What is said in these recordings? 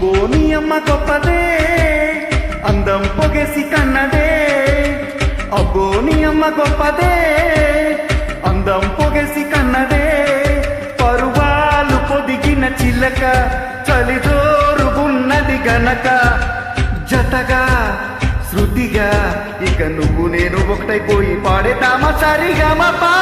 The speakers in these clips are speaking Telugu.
అబ్బో నీ అమ్మ గొప్పదే అందం పొగేసి కన్నదే అబ్బో నీ అమ్మ గొప్పదే అందం పొగేసి కన్నదే పరువాలు పొదిగిన చిల్లక చలిదోరుగున్నది గనక జతగా శృతిగా ఇక నువ్వు నేను ఒకటైపోయి పాడేతామా సరిగమపా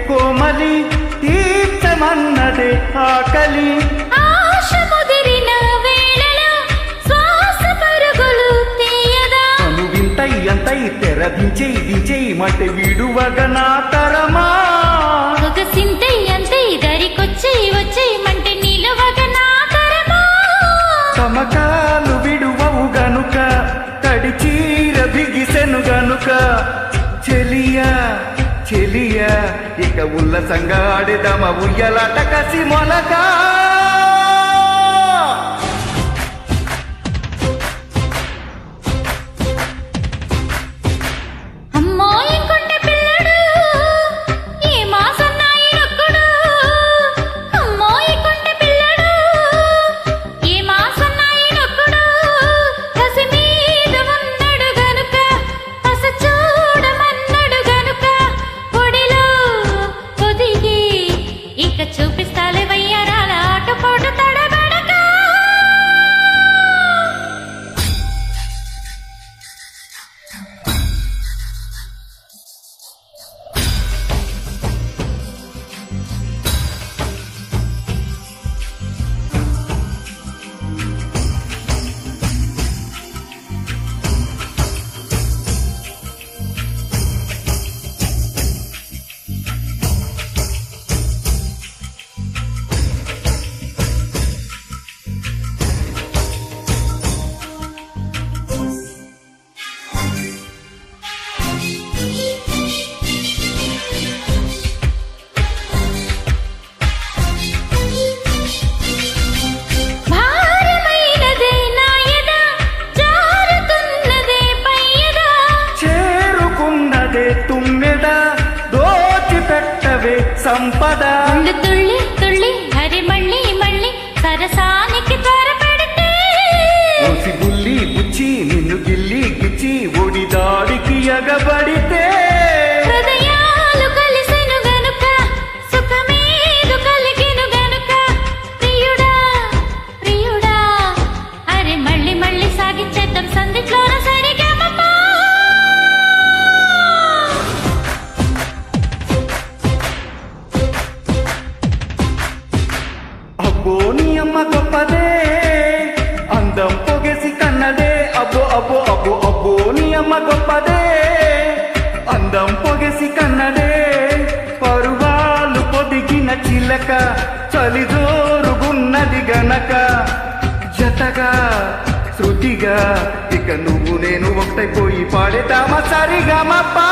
కోమలి తీర్చమన్నదే ఆకలి ఆశ ముదిరిన వేళలో శ్వాస పరుగులు తీయదా అను వింతై అంతై తెరదించే మట్టి విడువగ నా తరమా ఒక సింతై అంతై దరికొచ్చి మంటే నిలువగ నా తరమా సమకాలు విడువవు గనుక తడి చీర బిగిసెను గనుక చెలియా చెలియా ఇక ఉల్లసంగా ఆడేదమ ఉయ్యలాట కసి మొలగా చూపిస్తాలే వయ్యారాల ఆటపోటు తడబడక సంపద తుళ్ళి తుళ్ళి హరి మళ్ళీ సరసానికి త్వరపడితే ఓసి బుల్లి బుచ్చి నిన్ను గిల్లి గిచ్చి ఒడి దాడికి ఎగబడితే హృదయాలు కలిసెను గనుక సుఖమేదు కలిగెను గనుక ప్రియుడా ప్రియుడా అరే మళ్ళీ సాగించేద్దాం సందిట్లోన సరిగమపా అబ్బో నీ అమ్మ గొప్పదే అందం పొగేసి కన్నదే అబ్బో అబ్బో అబ్బో అబ్బో నీ అమ్మ గొప్పదే అందం పొగేసి కన్నదే పరువాలు పొదిగిన చిలక చలిదోరుగున్నది గనక జతగా శృతిగా ఇక నువ్వు నేను ఒకటైపోయి పాడేతామా సరిగమపా